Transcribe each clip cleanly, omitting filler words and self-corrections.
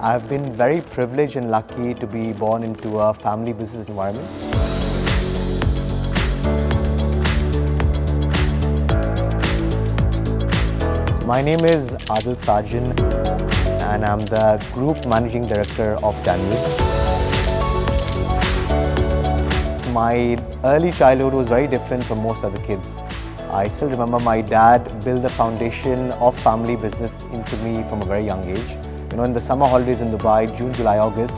I've been very privileged and lucky to be born into a family business environment. My name is Adel Sajan and I'm the Group Managing Director of Danube. My early childhood was very different from most other kids. I still remember my dad built the foundation of family business into me from a very young age. In the summer holidays in Dubai, June, July, August,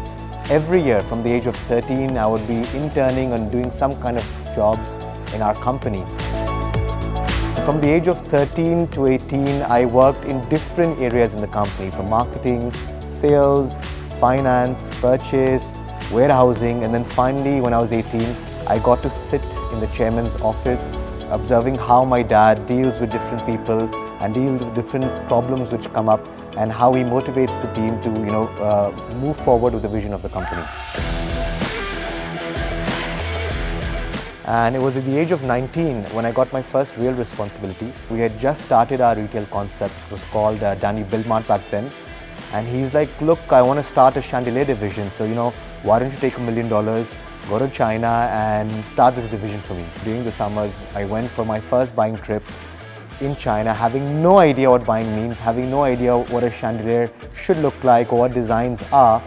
every year from the age of 13, I would be interning and doing some kind of jobs in our company. From the age of 13 to 18, I worked in different areas in the company, from marketing, sales, finance, purchase, warehousing, and then finally when I was 18, I got to sit in the chairman's office observing how my dad deals with different people and deals with different problems which come up and how he motivates the team to move forward with the vision of the company. And it was at the age of 19 when I got my first real responsibility. We had just started our retail concept. It was called Danube Buildmart back then. And he's like, look, I want to start a Chandelier Division. So, why don't you take $1 million, go to China and start this division for me. During the summers, I went for my first buying trip in China, having no idea what buying means, having no idea what a chandelier should look like or what designs are.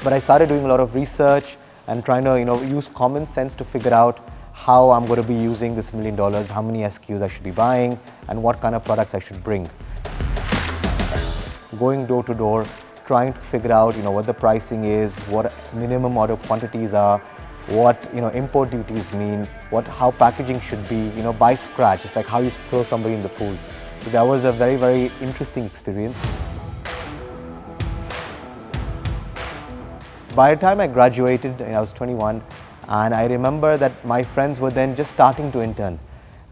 But I started doing a lot of research and trying to use common sense to figure out how I'm going to be using this $1 million, how many SKUs I should be buying and what kind of products I should bring. Going door to door, trying to figure out what the pricing is, what minimum order quantities are, what import duties mean, how packaging should be, by scratch. It's like how you throw somebody in the pool. So that was a very, very interesting experience. By the time I graduated, I was 21, and I remember that my friends were then just starting to intern.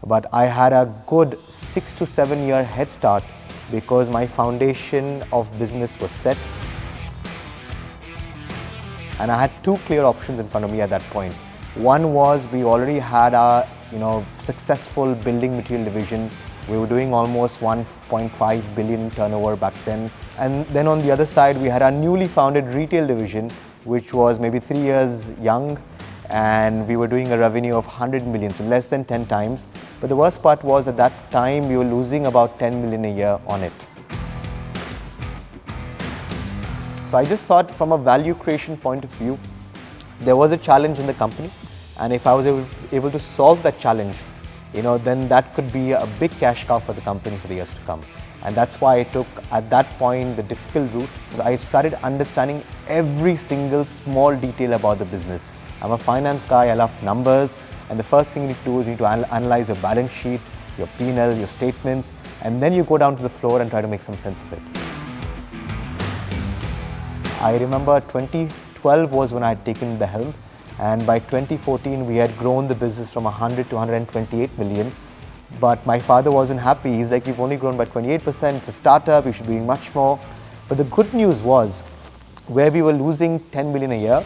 But I had a good 6 to 7 year head start because my foundation of business was set. And I had two clear options in front of me at that point. One was we already had our successful building material division. We were doing almost 1.5 billion turnover back then. And then on the other side, we had our newly founded retail division, which was maybe 3 years young, and we were doing a revenue of 100 million, so less than 10 times. But the worst part was at that time, we were losing about 10 million a year on it. So I just thought from a value creation point of view, there was a challenge in the company, and if I was able to solve that challenge, then that could be a big cash cow for the company for the years to come. And that's why I took, at that point, the difficult route. I started understanding every single small detail about the business. I'm a finance guy, I love numbers, and the first thing you need to do is you need to analyze your balance sheet, your P&L, your statements, and then you go down to the floor and try to make some sense of it. I remember 2012 was when I had taken the helm, and by 2014 we had grown the business from 100 to 128 million. But my father wasn't happy. He's like, you've only grown by 28%, it's a startup, you should be doing much more. But the good news was, where we were losing 10 million a year,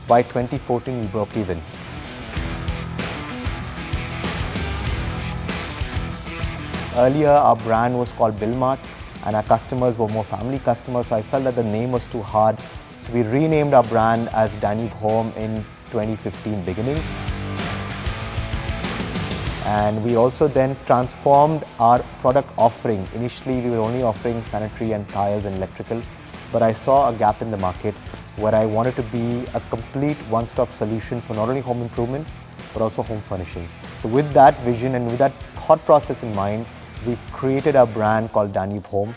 by 2014 we broke even. Earlier our brand was called Buildmart and our customers were more family customers, so I felt that the name was too hard. So we renamed our brand as Danube Home in 2015 beginning. And we also then transformed our product offering. Initially we were only offering sanitary and tiles and electrical, but I saw a gap in the market where I wanted to be a complete one-stop solution for not only home improvement, but also home furnishing. So with that vision and with that thought process in mind, we created a brand called Danube Home.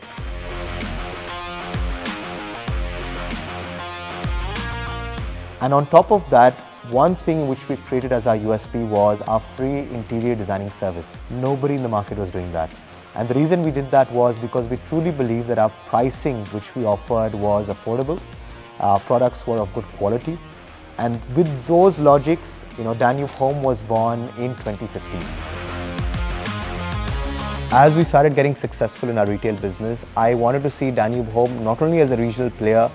And on top of that, one thing which we created as our USP was our free interior designing service. Nobody in the market was doing that. And the reason we did that was because we truly believed that our pricing which we offered was affordable. Our products were of good quality. And with those logics, Danube Home was born in 2015. As we started getting successful in our retail business, I wanted to see Danube Home not only as a regional player,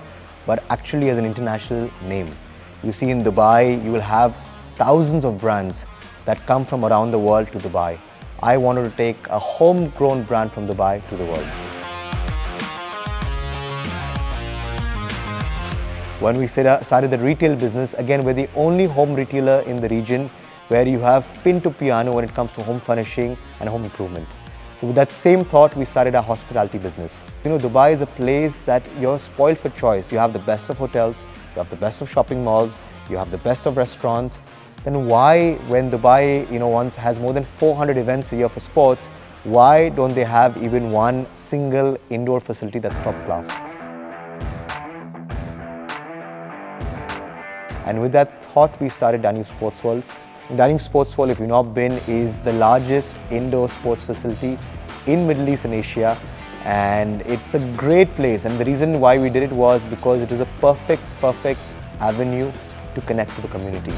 but actually as an international name. You see, in Dubai, you will have thousands of brands that come from around the world to Dubai. I wanted to take a homegrown brand from Dubai to the world. When we started the retail business, again, we're the only home retailer in the region where you have pin to piano when it comes to home furnishing and home improvement. So with that same thought, we started our hospitality business. Dubai is a place that you're spoiled for choice. You have the best of hotels, you have the best of shopping malls, you have the best of restaurants. Then why, when Dubai, once has more than 400 events a year for sports, why don't they have even one single indoor facility that's top class? And with that thought, we started Danube Sports World. Danube Sports World, if you've not been, is the largest indoor sports facility in Middle East and Asia. And it's a great place. And the reason why we did it was because it was a perfect avenue to connect to the community.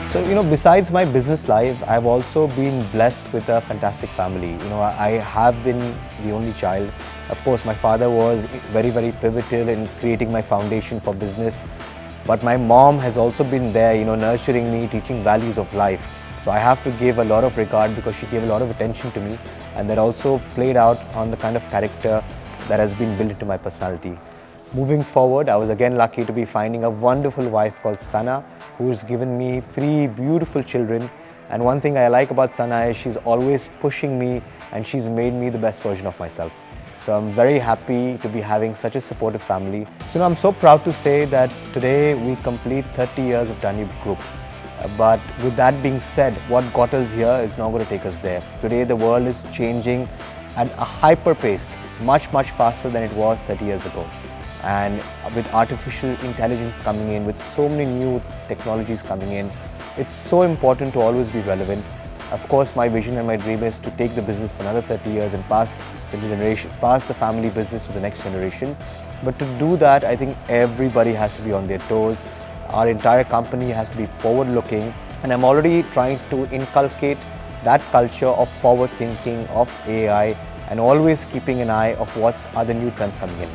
So, besides my business life, I've also been blessed with a fantastic family. I have been the only child. Of course, my father was very pivotal in creating my foundation for business. But my mom has also been there, nurturing me, teaching values of life. So I have to give a lot of regard because she gave a lot of attention to me, and that also played out on the kind of character that has been built into my personality. Moving forward, I was again lucky to be finding a wonderful wife called Sana, who's given me 3 beautiful children. And one thing I like about Sana is she's always pushing me, and she's made me the best version of myself. So I'm very happy to be having such a supportive family. So I'm so proud to say that today we complete 30 years of Danube Group. But with that being said, what got us here is not going to take us there. Today the world is changing at a hyper pace, much faster than it was 30 years ago. And with artificial intelligence coming in, with so many new technologies coming in, it's so important to always be relevant. Of course, my vision and my dream is to take the business for another 30 years and pass the family business to the next generation. But to do that, I think everybody has to be on their toes. Our entire company has to be forward-looking, and I'm already trying to inculcate that culture of forward thinking, of AI, and always keeping an eye of what are the new trends coming in.